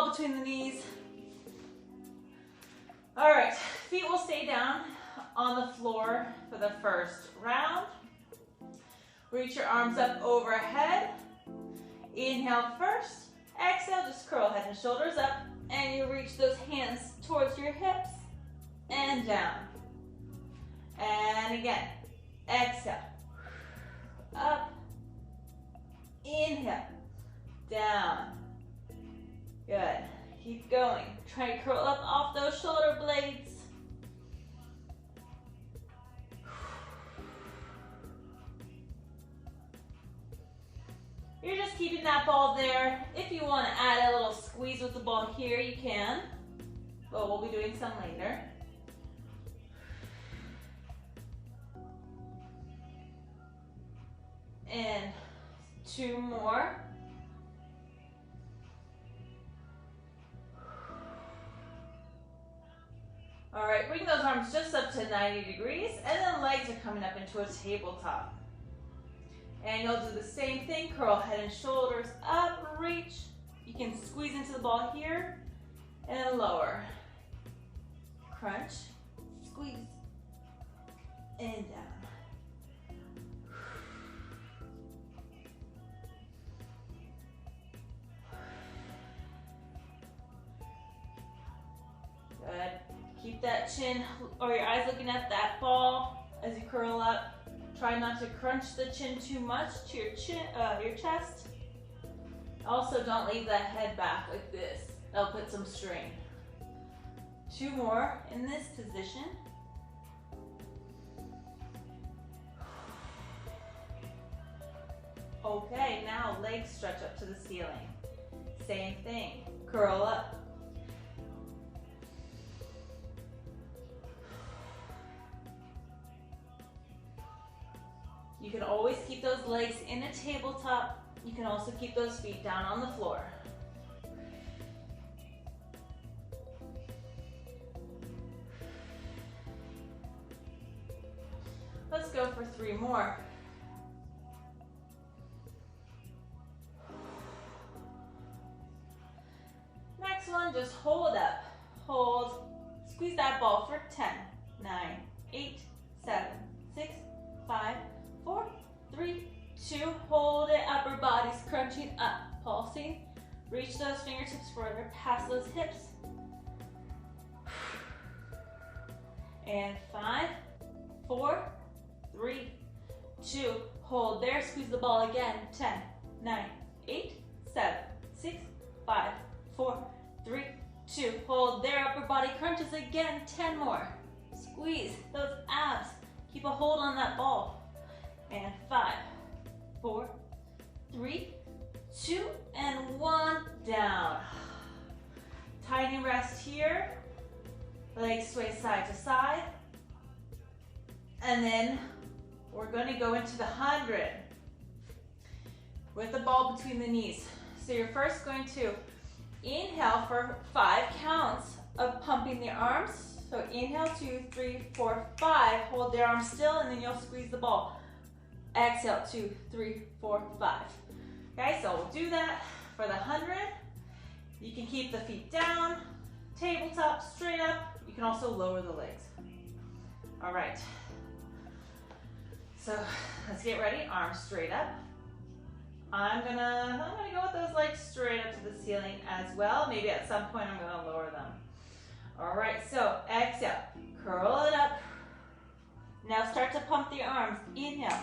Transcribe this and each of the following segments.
ball between the knees. All right, feet will stay down on the floor for the first round. Reach your arms up overhead. Inhale first. Exhale, just curl head and shoulders up. And you reach those hands towards your hips and down. And again, exhale. Up. Inhale. Down. Good. Keep going. Try to curl up off those shoulder blades. You're just keeping that ball there. If you want to add a little squeeze with the ball here, you can. But we'll be doing some later. And 2 more. All right, bring those arms just up to 90 degrees, and then legs are coming up into a tabletop. And you'll do the same thing, curl head and shoulders up, reach. You can squeeze into the ball here, and then lower. Crunch, squeeze, and down. Good. Keep that chin or your eyes looking at that ball as you curl up. Try not to crunch the chin too much to your chest. Also, don't leave that head back like this. That'll put some strain. 2 more in this position. Okay, now legs stretch up to the ceiling. Same thing. Curl up. You can always keep those legs in a tabletop. You can also keep those feet down on the floor. Let's go for 3 more. Next one, just hold up. Hold. Squeeze that ball for 10, 9, 8, 7, 6, 5, 4, 3, 2, hold it, upper body's crunching up, pulsing. Reach those fingertips further past those hips. And 5, 4, 3, 2, hold there, squeeze the ball again. 10, 9, 8, 7, 6, 5, 4, 3, 2, hold there, upper body crunches again. 10 more. Squeeze those abs. Keep a hold on that ball. And 5, 4, 3, 2, and 1, down. Tiny rest here. Legs sway side to side. And then we're going to go into the 100 with the ball between the knees. So you're first going to inhale for 5 counts of pumping the arms. So inhale, 2, 3, 4, 5. Hold the arms still, and then you'll squeeze the ball. Exhale, 2, 3, 4, 5. Okay, so we'll do that for the 100. You can keep the feet down, tabletop, straight up. You can also lower the legs. All right. So let's get ready. Arms straight up. I'm gonna go with those legs straight up to the ceiling as well. Maybe at some point I'm gonna lower them. All right, so exhale, curl it up. Now start to pump the arms. Inhale,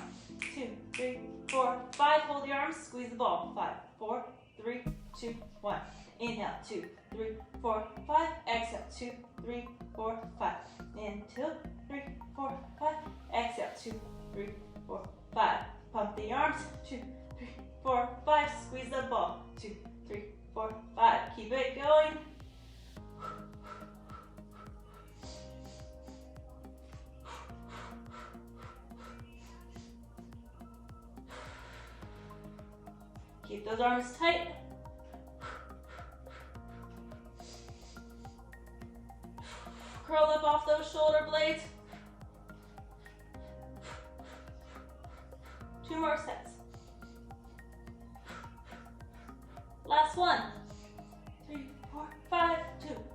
2, 3, 4, 5. Hold the arms, squeeze the ball. 5, 4, 3, 2, 1. Inhale, 2, 3, 4, 5. Exhale, 2, 3, 4, 5. In 2, 3, 4, 5. Exhale, 2, 3, 4, 5. Pump the arms. 2, 3, 4, 5. Squeeze the ball. 2, 3, 4, 5. Keep it going. Keep those arms tight. Curl up off those shoulder blades. 2 more sets. Last one. 3, 4, 5,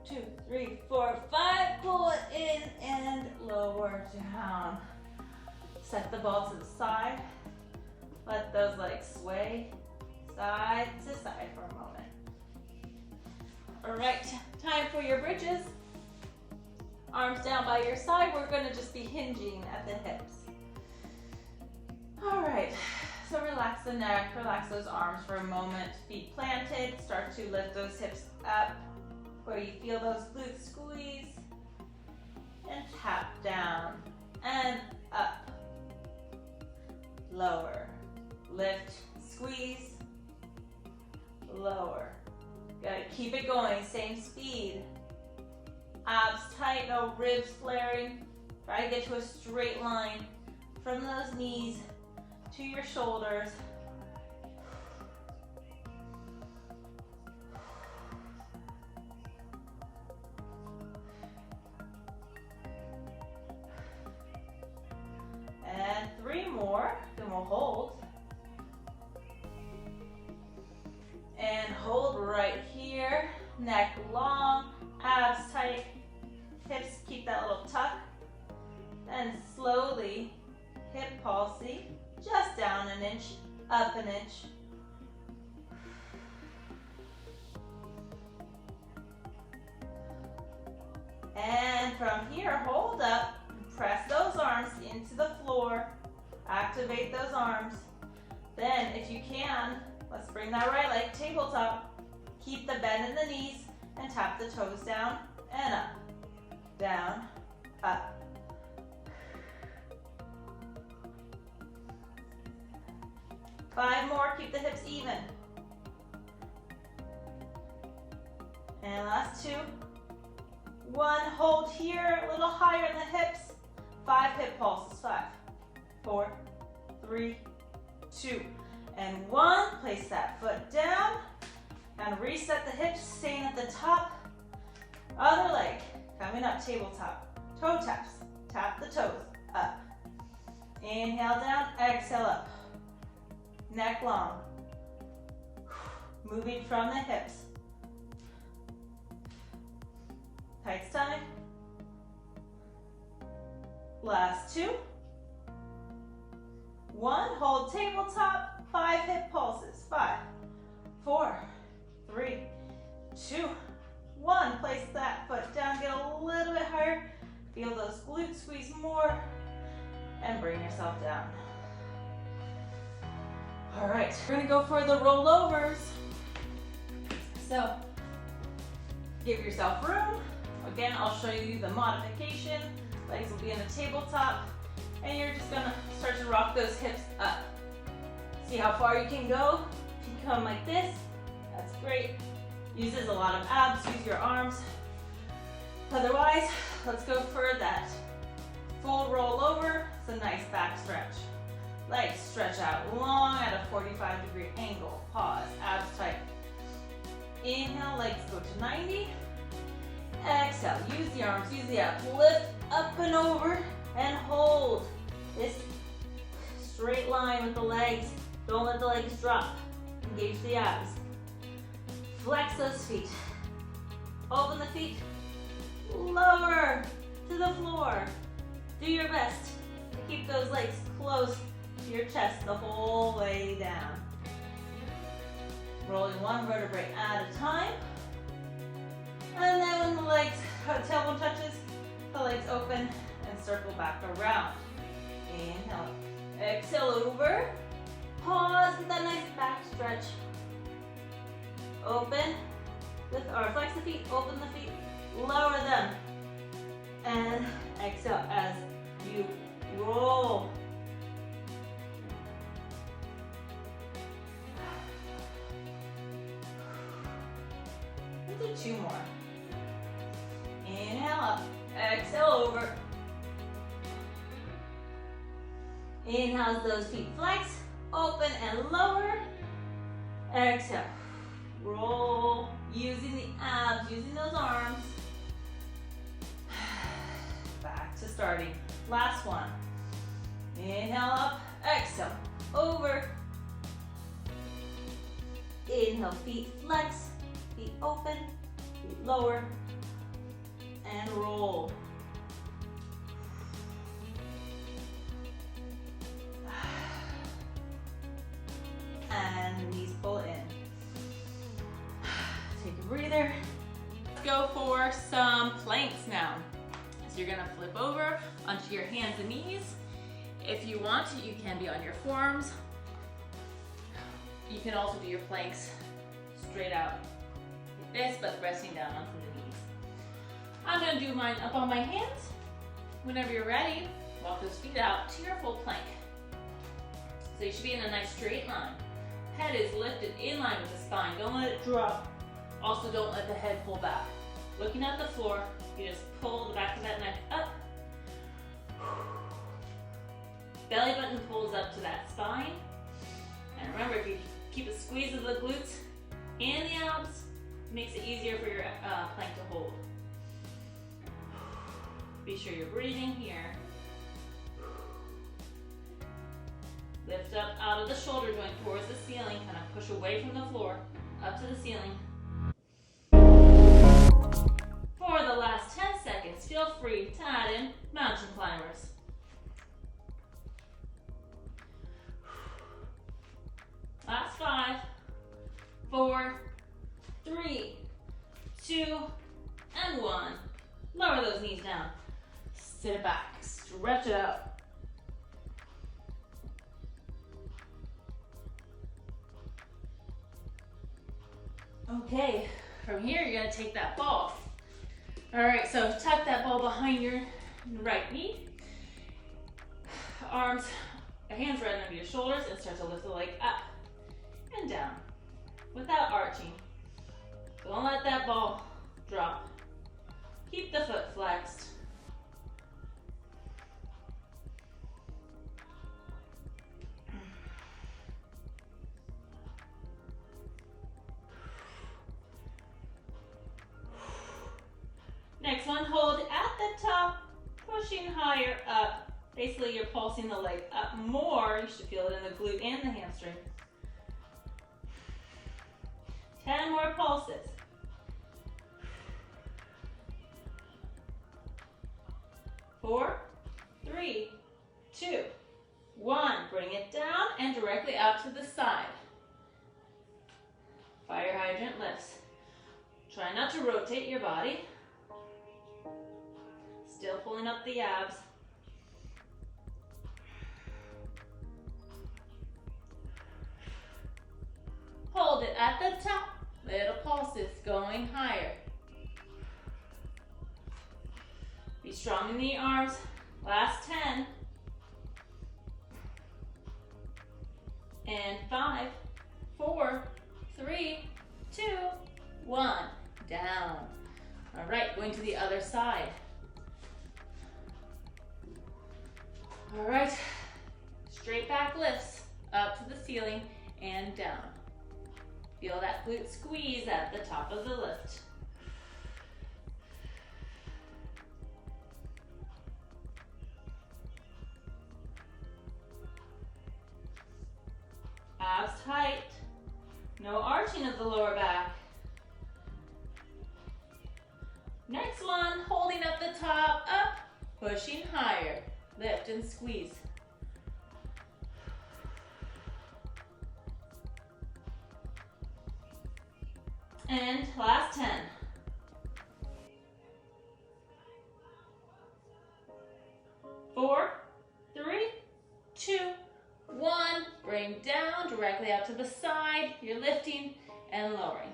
2, 2, 3, 4, 5. Pull it in and lower down. Set the ball to the side. Let those legs sway side to side for a moment. All right, time for your bridges. Arms down by your side. We're gonna just be hinging at the hips. All right, so relax the neck, relax those arms for a moment. Feet planted, start to lift those hips up where you feel those glutes squeeze. And tap down and up. Lower, lift, squeeze, lower. Gotta keep it going, same speed. Abs tight, no ribs flaring. Try to get to a straight line from those knees to your shoulders. And 3 more, then we'll hold. And hold right here, neck long, abs tight, hips keep that little tuck. And slowly, hip pulsing, just down an inch, up an inch. And from here, hold up, press those arms into the floor, activate those arms. Then, if you can, let's bring that right leg tabletop. Keep the bend in the knees and tap the toes down and up, down, up. Five more, keep the hips even. And last 2. 1, hold here, a little higher in the hips. 5 hip pulses, 5, 4, 3, 2, and 1. Place that foot down and reset the hips, staying at the top. Other leg, coming up, tabletop. Toe taps, tap the toes, up. Inhale down, exhale up. Neck long. Moving from the hips. Tight stomach. Last 2. 1, hold tabletop, 5 hip pulses. 5, 4, 3, 2, 1. Place that foot down, get a little bit higher. Feel those glutes squeeze more, and bring yourself down. All right, we're gonna go for the rollovers. So, give yourself room. Again, I'll show you the modification. Legs will be in the tabletop, and you're just gonna start to rock those hips up. See how far you can go. If you come like this, that's great. Uses a lot of abs, use your arms. Otherwise, let's go for that full rollover. It's a nice back stretch. Legs stretch out long at a 45-degree angle. Pause, abs tight. Inhale, legs go to 90. Exhale, use the arms, use the abs. Lift up and over and hold. This straight line with the legs. Don't let the legs drop. Engage the abs. Flex those feet. Open the feet. Lower to the floor. Do your best to keep those legs close to your chest the whole way down. Rolling 1 vertebrae at a time. And then when the legs, tailbone touches, the legs open and circle back around. Inhale. Exhale over. Pause, get that nice back stretch. Open, or flex the feet, open the feet, lower them. And exhale as you roll. We'll do 2 more. Inhale up, exhale over. Inhale as those feet flex, open and lower. Exhale, roll, using the abs, using those arms. Back to starting. Last one. Inhale up, exhale, over. Inhale, feet flex, feet open, Feet lower. And roll. And knees pull in. Take a breather. Let's go for some planks now. So you're gonna flip over onto your hands and knees. If you want to, you can be on your forearms. You can also do your planks straight out like this, but resting down onto the knees. I'm gonna do mine up on my hands. Whenever you're ready, walk those feet out to your full plank. So you should be in a nice straight line. Head is lifted in line with the spine. Don't let it drop. Also, don't let the head pull back. Looking at the floor, you just pull the back of that neck up. Belly button pulls up to that spine. And remember, if you keep a squeeze of the glutes and the abs, it makes it easier for your plank to hold. Be sure you're breathing here. Lift up out of the shoulder joint towards the ceiling. Kind of push away from the floor, up to the ceiling. For the last 10 seconds, feel free to add in mountain climbers. Last 5, 4, 3, 2, and 1. Lower those knees down. Sit it back, stretch it out. Okay, from here you're gonna take that ball. All right, so tuck that ball behind your right knee. Arms, hands right under your shoulders, and start to lift the leg up and down without arching. Don't let that ball drop. Keep the foot flexed. Next one, hold at the top, pushing higher up. Basically, you're pulsing the leg up more. You should feel it in the glute and the hamstring. 10 more pulses. 4, 3, 2, 1. Bring it down and directly out to the side. Fire hydrant lifts. Try not to rotate your body. Still pulling up the abs. Hold it at the top. Little pulses going higher. Be strong in the arms. Last 10. And 5, 4, 3, 2, 1. Down. All right, going to the other side. All right, straight back lifts up to the ceiling and down. Feel that glute squeeze at the top of the lift. Abs tight. No arching of the lower back. Next one, holding up the top, up, pushing higher. Lift and squeeze. And last 10. 4, 3, 2, 1. Bring down directly out to the side. You're lifting and lowering.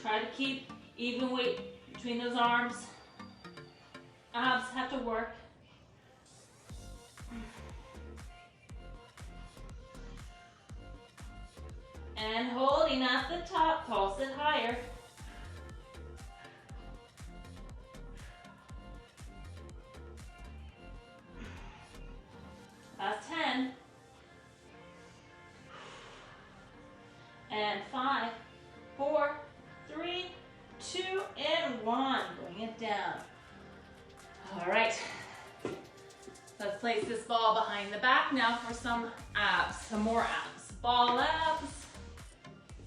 Try to keep even weight between those arms. Abs have to work. And holding at the top, pulse it higher. Last 10. And 5, 4, 3, 2, and 1. Bring it down. All right, let's place this ball behind the back now for some abs, some more abs. Ball abs.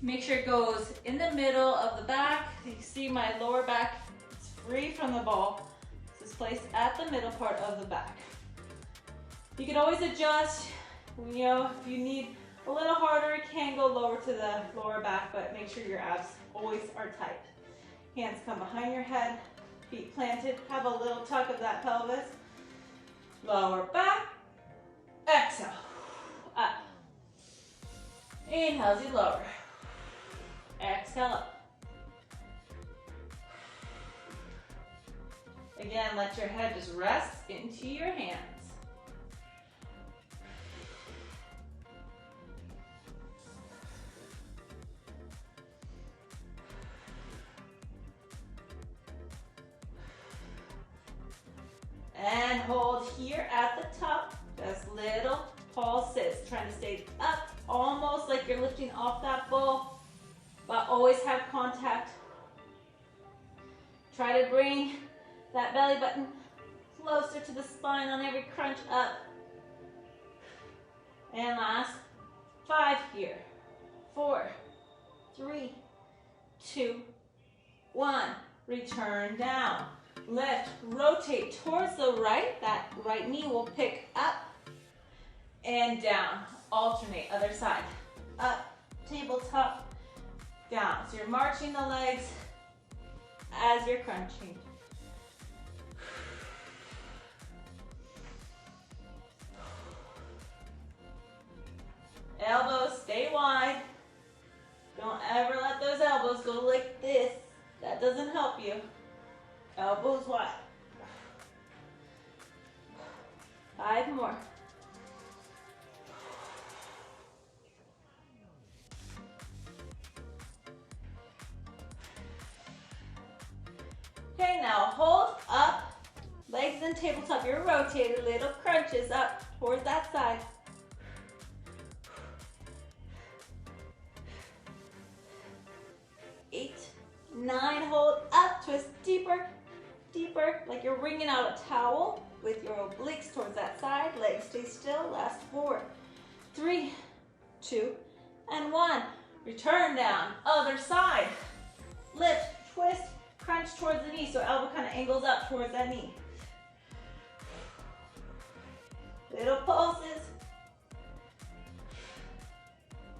Make sure it goes in the middle of the back. You see my lower back is free from the ball. This is placed at the middle part of the back. You can always adjust, if you need a little harder, you can go lower to the lower back, but make sure your abs always are tight. Hands come behind your head, feet planted, have a little tuck of that pelvis. Lower back, exhale, up. Inhale as you lower. Exhale up. Again, let your head just rest into your hands. And hold here at the top, just little pulses, trying to stay up, almost like you're lifting off that ball, but always have contact. Try to bring that belly button closer to the spine on every crunch up. And last 5 here. 4, 3, 2, 1. Return down. Lift, rotate towards the right. That right knee will pick up and down. Alternate, other side. Up, tabletop, down. So you're marching the legs as you're crunching. Elbows stay wide. Don't ever let those elbows go like this. That doesn't help you. Elbows wide. 5 more. Okay, now hold up. Legs in tabletop. You're rotated. Little crunches up towards that side. 8, 9. Hold up. Twist deeper. Deeper, like you're wringing out a towel with your obliques towards that side. Legs stay still. Last 4, 3, 2, and 1. Return down. Other side. Lift, twist, crunch towards the knee. So elbow kind of angles up towards that knee. Little pulses.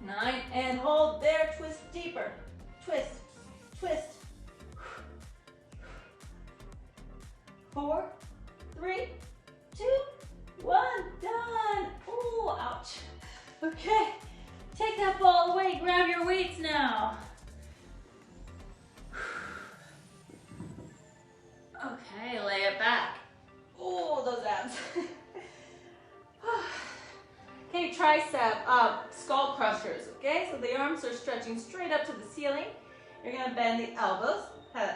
9, and hold there. Twist deeper. Twist, twist. 4, 3, 2, 1, done. Ooh, ouch. Okay, take that ball away, grab your weights now. Okay, lay it back. Ooh, those abs. Okay, tricep, skull crushers, okay? So the arms are stretching straight up to the ceiling. You're gonna bend the elbows,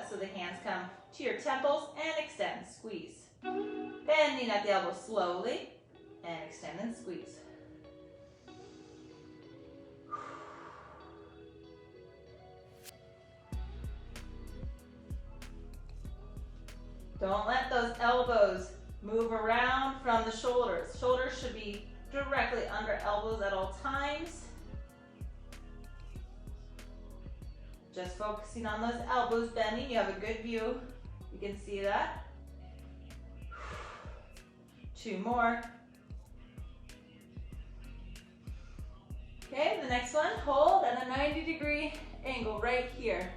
so the hands come to your temples and extend, squeeze. Bending at the elbow slowly and extend and squeeze. Don't let those elbows move around from the shoulders. Shoulders should be directly under elbows at all times. Just focusing on those elbows bending. You have a good view. You can see that. 2 more. Okay, the next one, hold at a 90-degree angle right here.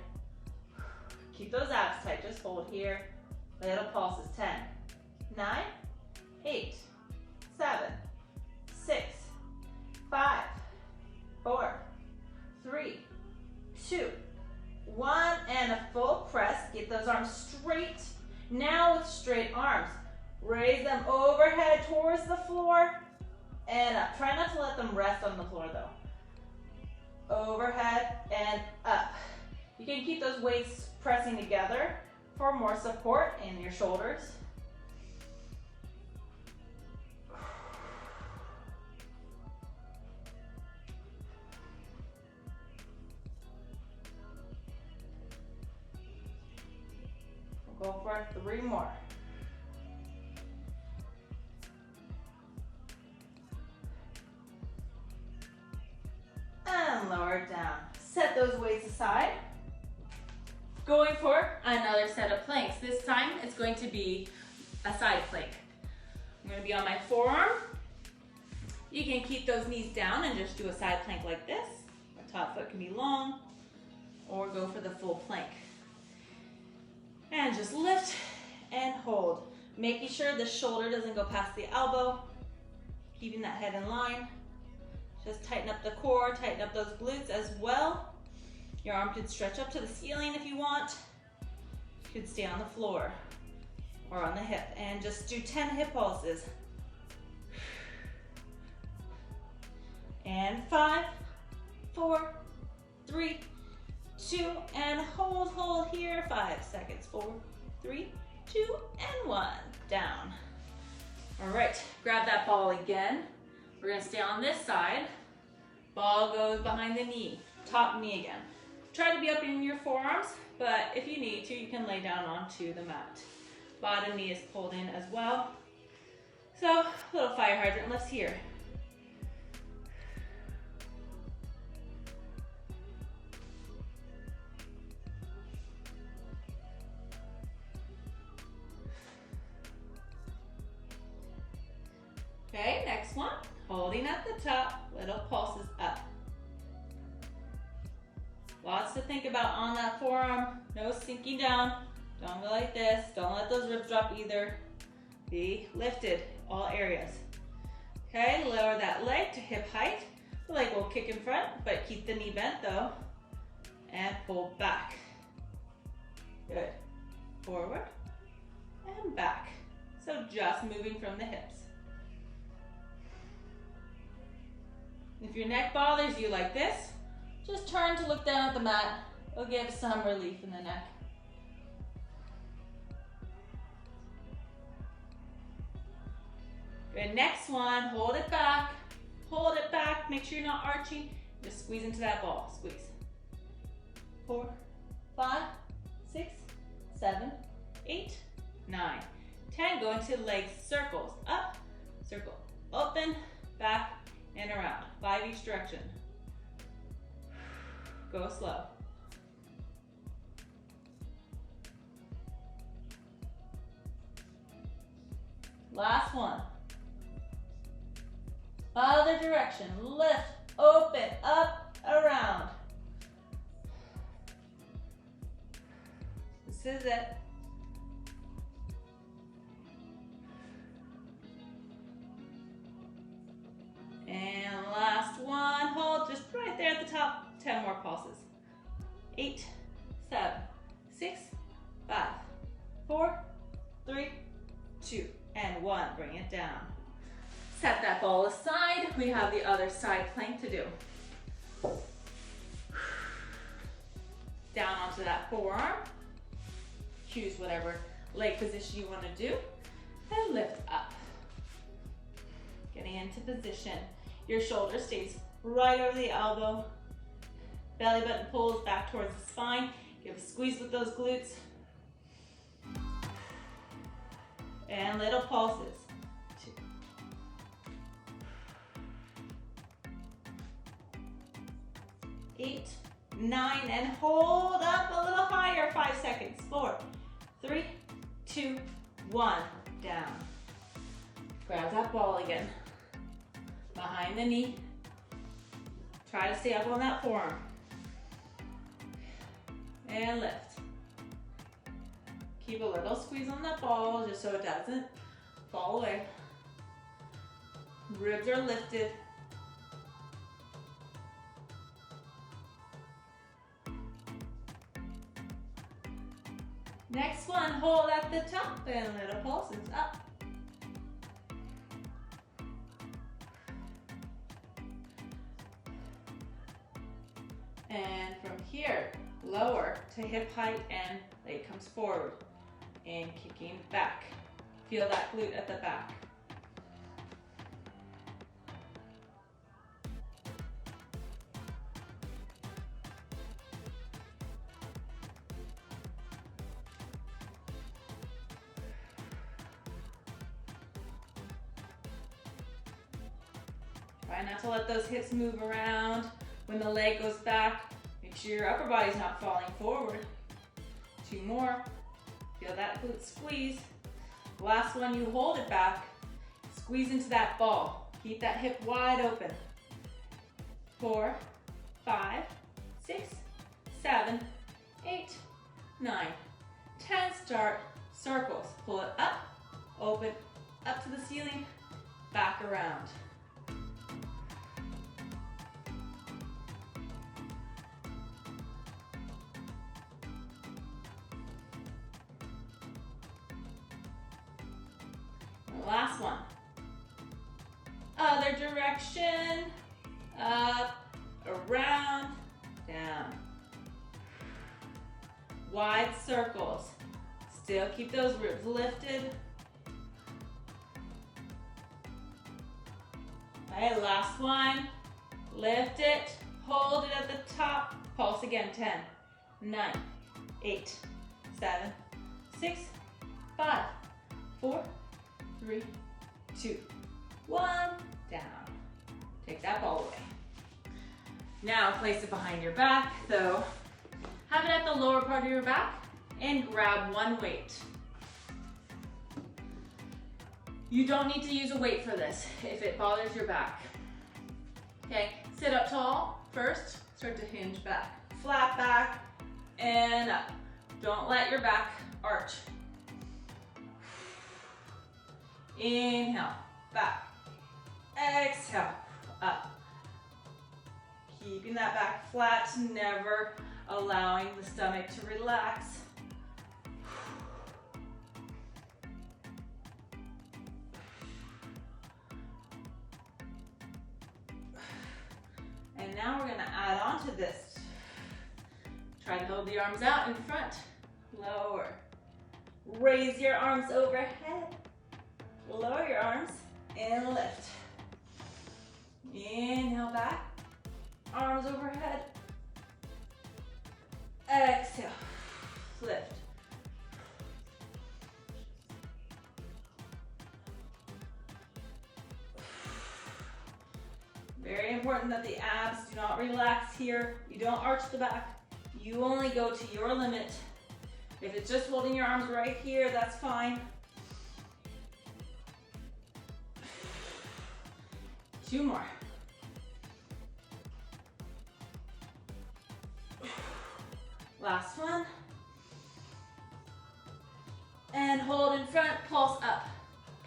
Keep those abs tight, just hold here. Little pulses, 10, 9, 8, 7, 6, 5, 4, 3, 2, 1, and a full press. Get those arms straight. Now with straight arms, raise them overhead towards the floor and up. Try not to let them rest on the floor though. Overhead and up. You can keep those weights pressing together for more support in your shoulders. We'll go for 3 more. And lower it down. Set those weights aside. Going for another set of planks. This time it's going to be a side plank. I'm going to be on my forearm. You can keep those knees down and just do a side plank like this. The top foot can be long, or go for the full plank. And just lift and hold. Making sure the shoulder doesn't go past the elbow. Keeping that head in line. Just tighten up the core, tighten up those glutes as well. Your arm could stretch up to the ceiling if you want. You could stay on the floor or on the hip. And just do 10 hip pulses. And 5, 4, 3, 2, and hold here. 5 seconds. 4, 3, 2, and 1. Down. All right, grab that ball again. We're gonna stay on this side. Ball goes behind the knee, top knee again. Try to be up in your forearms, but if you need to, you can lay down onto the mat. Bottom knee is pulled in as well. So, little fire hydrant lifts here. Okay, next one. Holding at the top, little pulses up. Lots to think about on that forearm. No sinking down. Don't go like this. Don't let those ribs drop either. Be lifted, all areas. Okay, lower that leg to hip height. The leg will kick in front, but keep the knee bent though. And pull back. Good. Forward and back. So just moving from the hips. If your neck bothers you like this, just turn to look down at the mat. It'll give some relief in the neck. Good, next one, hold it back. Hold it back, make sure you're not arching. Just squeeze into that ball, squeeze. 4, 5, 6, 7, 8, 9, 10. Go into leg circles. Up, circle, open, back, and around. 5 each direction. Go slow. Last one. Other direction. Lift, open, up, around. This is it. And last one, hold just right there at the top. 10 more pulses. 8, 7, 6, 5, 4, 3, 2, and 1. Bring it down. Set that ball aside. We have the other side plank to do. Down onto that forearm. Choose whatever leg position you want to do. And lift up. Getting into position. Your shoulder stays right over the elbow. Belly button pulls back towards the spine. Give a squeeze with those glutes. And little pulses. 2. 8, 9, and hold up a little higher. 5 seconds. 4, 3, 2, 1. Down. Grab that ball again. Behind the knee. Try to stay up on that forearm. And lift. Keep a little squeeze on that ball just so it doesn't fall away. Ribs are lifted. Next one, hold at the top and little pulses up. And from here, lower to hip height and leg comes forward and kicking back. Feel that glute at the back. Try not to let those hips move around. When the leg goes back, make Make sure your upper body's not falling forward. 2 more. Feel that glute squeeze. Last one, you hold it back. Squeeze into that ball. Keep that hip wide open. 4, 5, 6, 7, 8, 9, 10. Start circles. Pull it up, open, up to the ceiling, back around. Last one. Other direction. Up, around, down. Wide circles. Still keep those ribs lifted. Okay, last one. Lift it. Hold it at the top. Pulse again. 10, 9, 8, 7, 6, 5, 4, 3, 2, 1, down. Take that ball away. Now place it behind your back, so have it at the lower part of your back and grab one weight. You don't need to use a weight for this if it bothers your back. Okay, sit up tall first, start to hinge back. Flat back and up. Don't let your back arch. Inhale, back. Exhale, up. Keeping that back flat, never allowing the stomach to relax. And now we're gonna add on to this. Try to hold the arms out in front. Lower. Raise your arms overhead. Lower your arms and lift. Inhale back. Arms overhead. Exhale. Lift. Very important that the abs do not relax here. You don't arch the back. You only go to your limit. If it's just holding your arms right here, that's fine. 2 more. Last one. And hold in front, pulse up.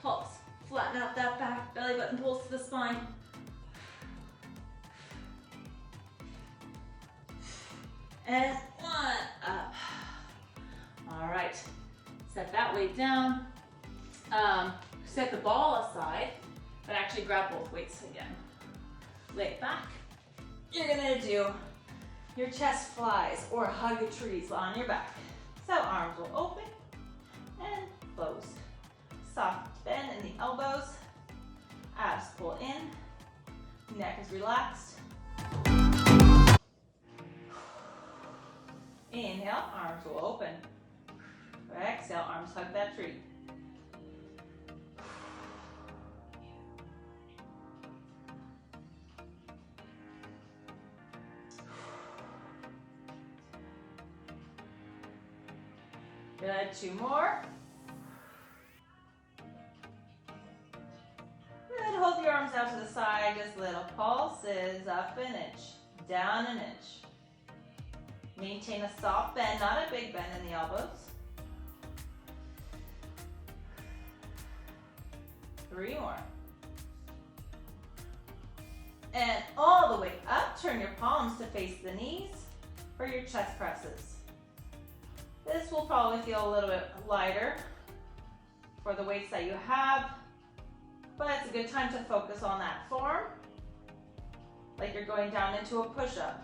Pulse. Flatten out that back, belly button pulls to the spine. And 1 up. All right. Set that weight down. Set the ball aside, but actually grab both weights again. Lay it back. You're gonna do your chest flies or hug trees on your back. So arms will open and close. Soft bend in the elbows. Abs pull in. Neck is relaxed. Inhale, arms will open. Exhale, arms hug that tree. Good, 2 more. Good, hold your arms out to the side, just little pulses, up an inch, down an inch. Maintain a soft bend, not a big bend in the elbows. 3 more. And all the way up, turn your palms to face the knees for your chest presses. This will probably feel a little bit lighter for the weights that you have, but it's a good time to focus on that form, like you're going down into a push-up.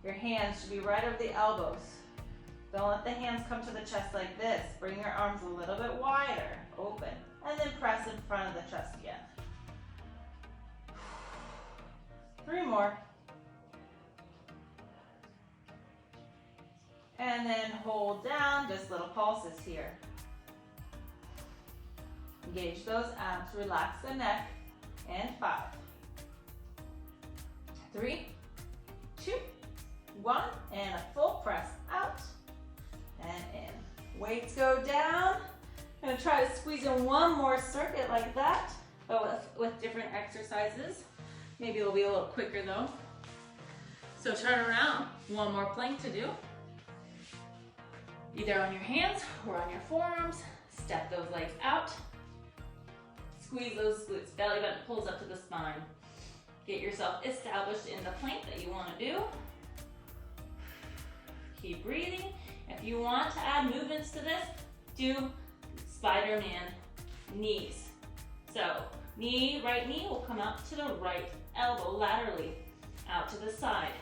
Your hands should be right over the elbows. Don't let the hands come to the chest like this. Bring your arms a little bit wider, open, and then press in front of the chest again. 3 more. And then hold down, just little pulses here. Engage those abs, relax the neck, and 5, 3, 2, one, and a full press out and in. Weights go down. I'm gonna try to squeeze in one more circuit like that, but with different exercises. Maybe it'll be a little quicker though. So turn around, one more plank to do. Either on your hands or on your forearms. Step those legs out. Squeeze those glutes. Belly button pulls up to the spine. Get yourself established in the plank that you want to do. Keep breathing. If you want to add movements to this, do Spider-Man knees. So right knee will come out to the right elbow laterally, out to the side.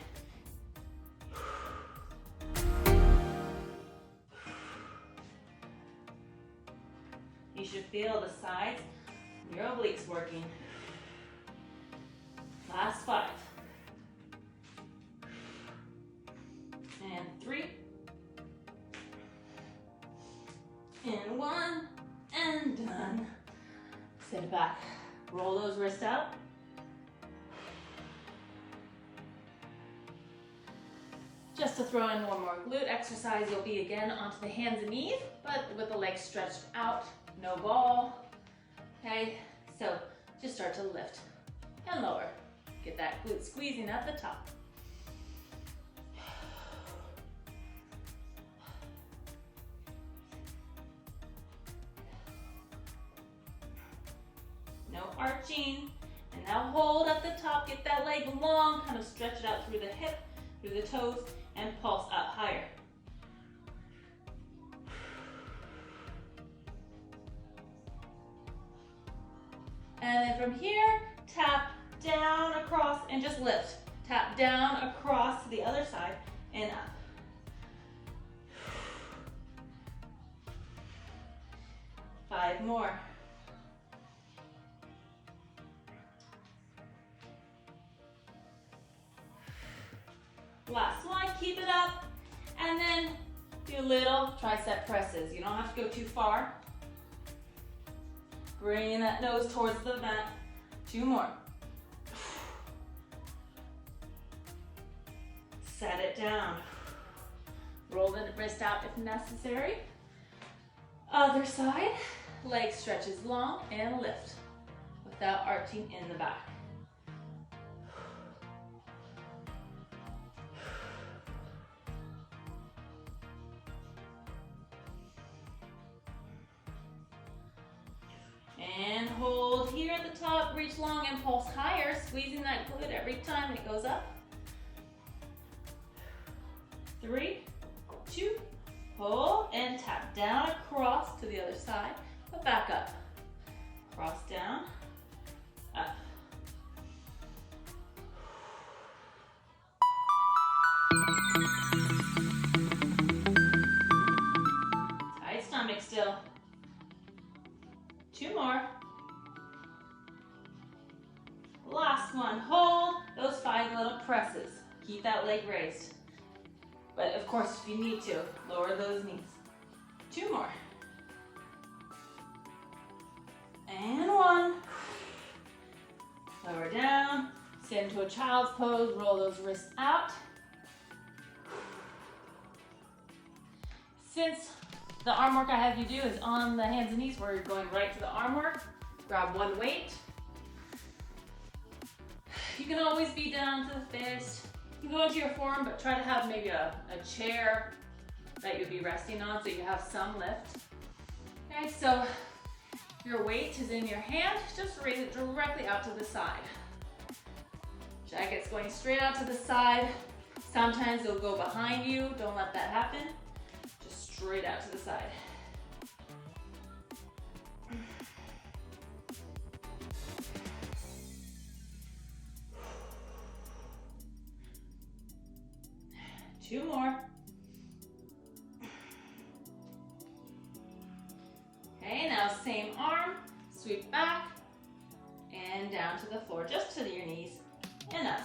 You should feel the sides, your obliques working. Last 5. And 3. And 1. And done. Sit back. Roll those wrists out. Just to throw in one more glute exercise, you'll be again onto the hands and knees, but with the legs stretched out, no ball. Okay, so just start to lift and lower. Get that glute squeezing at the top. No arching. And now hold at the top, get that leg long, kind of stretch it out through the hip, through the toes, and pulse up higher. And then from here, tap down across and just lift. Tap down across to the other side and up. Five more. Last one, keep it up, and then do little tricep presses. You don't have to go too far. Bring that nose towards the mat. 2 more. Set it down. Roll the wrist out if necessary. Other side, leg stretches long and lift without arching in the back. And hold here at the top, reach long and pulse higher, squeezing that glute every time it goes up. 3, 2, hold and tap down across to the other side, but back up. Cross down, up. Tight stomach still. 2 more. Last one, hold those 5 little presses. Keep that leg raised. But of course, if you need to, lower those knees. 2 more. And 1. Lower down, sit into a child's pose, roll those wrists out. Since the arm work I have you do is on the hands and knees, where you're going right to the arm work, grab one weight. You can always be down to the fist. You can go into your forearm, but try to have maybe a chair that you'll be resting on so you have some lift. Okay, so your weight is in your hand, just raise it directly out to the side. Jacket's going straight out to the side. Sometimes it'll go behind you, don't let that happen. Just straight out to the side. Two more. Okay, now same arm, sweep back and down to the floor, just to your knees and up.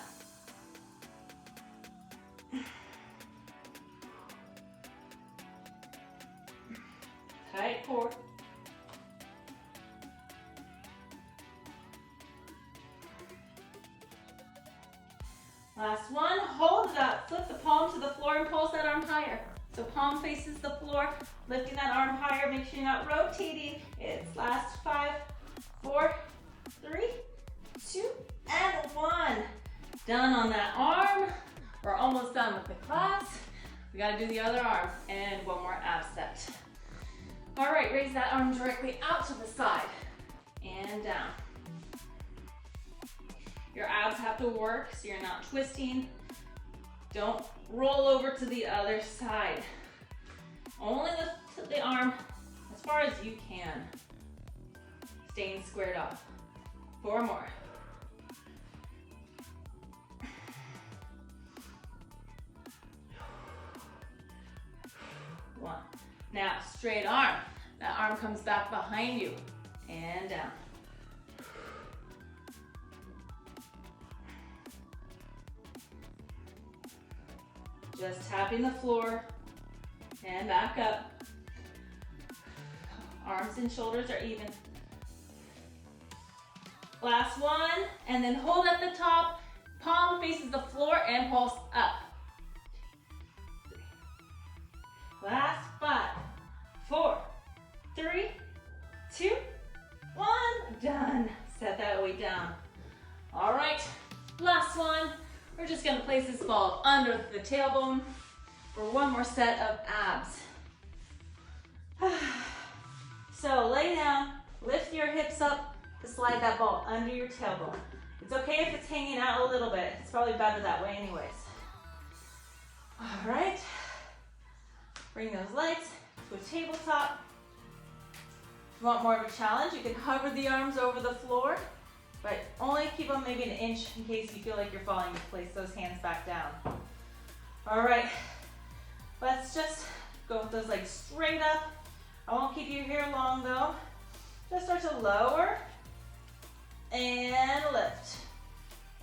Tight core. Last one, hold that, flip the palm to make sure you're not rotating. It's last 5, 4, 3, 2, and 1. Done on that arm. We're almost done with the class. We gotta do the other arm and one more ab set. All right, raise that arm directly out to the side and down. Your abs have to work so you're not twisting. Don't roll over to the other side. Only lift the arm as far as you can. Staying squared off. 4 more. 1. Now, straight arm. That arm comes back behind you and down. Just tapping the floor and back up. Arms and shoulders are even. Last one, and then hold at the top. Palm faces the floor and pulse up. Last 5, 4, 3, 2, 1. Done. Set that weight down. All right, last one. We're just gonna place this ball under the tailbone for one more set of abs. So lay down, lift your hips up to slide that ball under your tailbone. It's okay if it's hanging out a little bit. It's probably better that way anyways. All right. Bring those legs to a tabletop. If you want more of a challenge, you can hover the arms over the floor, but only keep them maybe an inch in case you feel like you're falling. Place those hands back down. All right, let's just go with those legs straight up. I won't keep you here long though. Just start to lower and lift.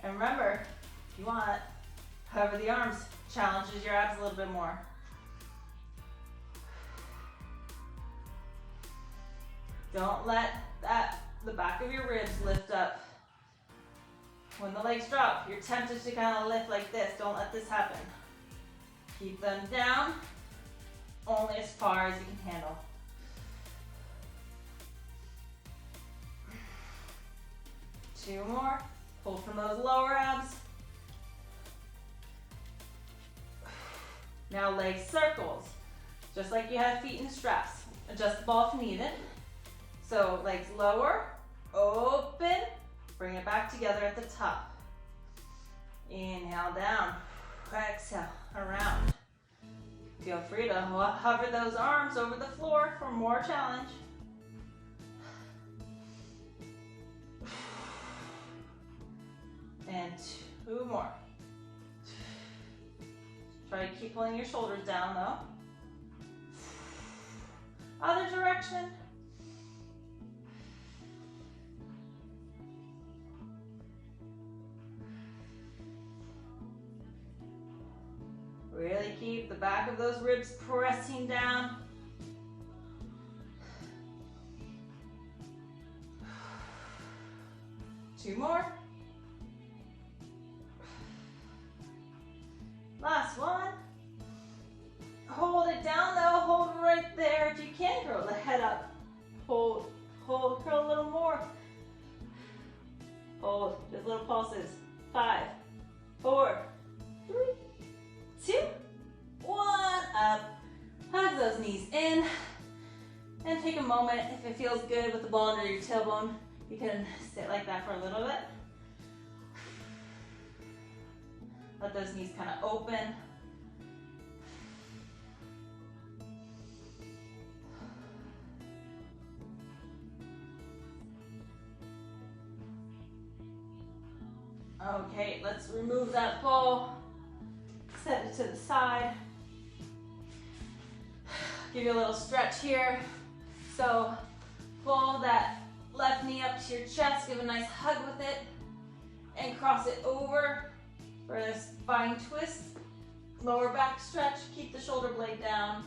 And remember, if you want, hover the arms, challenges your abs a little bit more. Don't let the back of your ribs lift up. When the legs drop, you're tempted to kind of lift like this. Don't let this happen. Keep them down, only as far as you can handle. Two more. Pull from those lower abs. Now leg circles. Just like you have feet in straps. Adjust the ball if needed. So legs lower, open, bring it back together at the top. Inhale down, exhale, around. Feel free to hover those arms over the floor for more challenge. And 2 more. Try to keep pulling your shoulders down though. Other direction. Really keep the back of those ribs pressing down. Two more. Last one. Hold it down though, hold right there. If you can, curl the head up. Hold, hold, curl a little more. Hold, just little pulses. 5, 4, 3, 2, 1, up. Hug those knees in. And take a moment, if it feels good with the ball under your tailbone, you can sit like that for a little bit. Let those knees kind of open. Okay, let's remove that ball. Set it to the side. Give you a little stretch here. So pull that left knee up to your chest, give a nice hug with it, and cross it over for a spine twist. Lower back stretch, keep the shoulder blade down.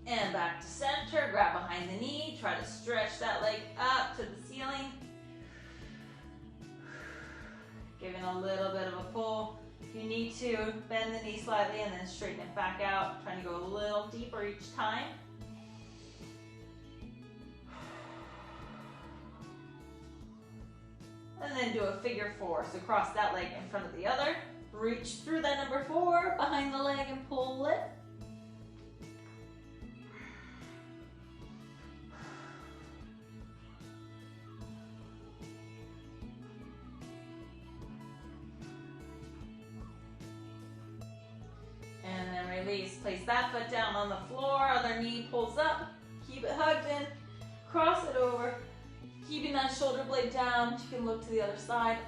And back to center, grab behind the knee, try to stretch that leg up to the ceiling. Giving a little bit of a pull. If you need to, bend the knee slightly and then straighten it back out. Trying to go a little deeper each time. And then do a figure four. So cross that leg in front of the other. Reach through that number 4 behind the leg and pull it. And then release. Place that foot down on the floor. Other knee pulls up. Keep it hugged in. Cross it over. Keeping that shoulder blade down. You can look to the other side.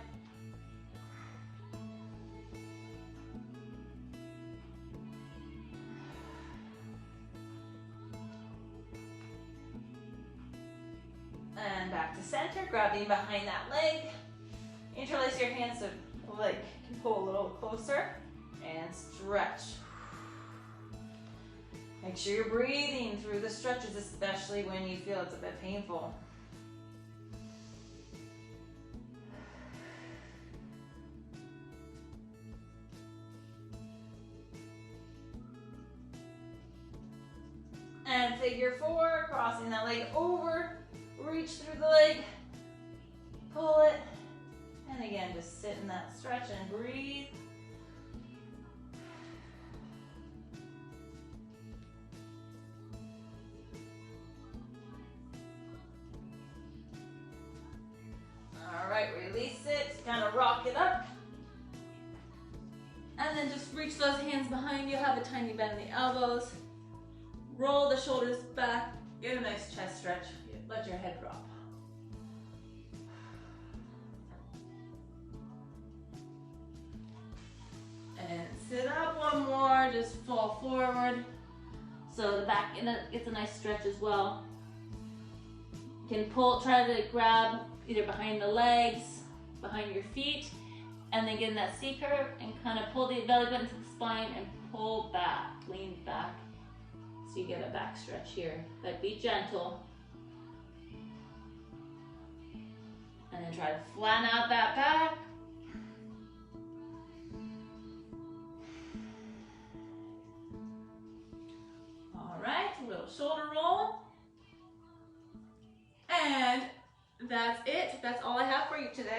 And back to center, grabbing behind that leg. Interlace your hands so the leg can pull a little closer. And stretch. Make sure you're breathing through the stretches, especially when you feel it's a bit painful. And figure 4, crossing that leg over. Reach through the leg, pull it, and again, just sit in that stretch and breathe. All right, release it, kind of rock it up. And then just reach those hands behind you, have a tiny bend in the elbows. Roll the shoulders back, get a nice chest stretch. Let your head drop. And sit up one more, just fall forward. So the back gets a nice stretch as well. You can pull, try to grab either behind the legs, behind your feet, and then get in that C curve and kind of pull the belly button to the spine and pull back, lean back. So you get a back stretch here, but be gentle. And then try to flatten out that back. All right, a little shoulder roll. And that's it. That's all I have for you today.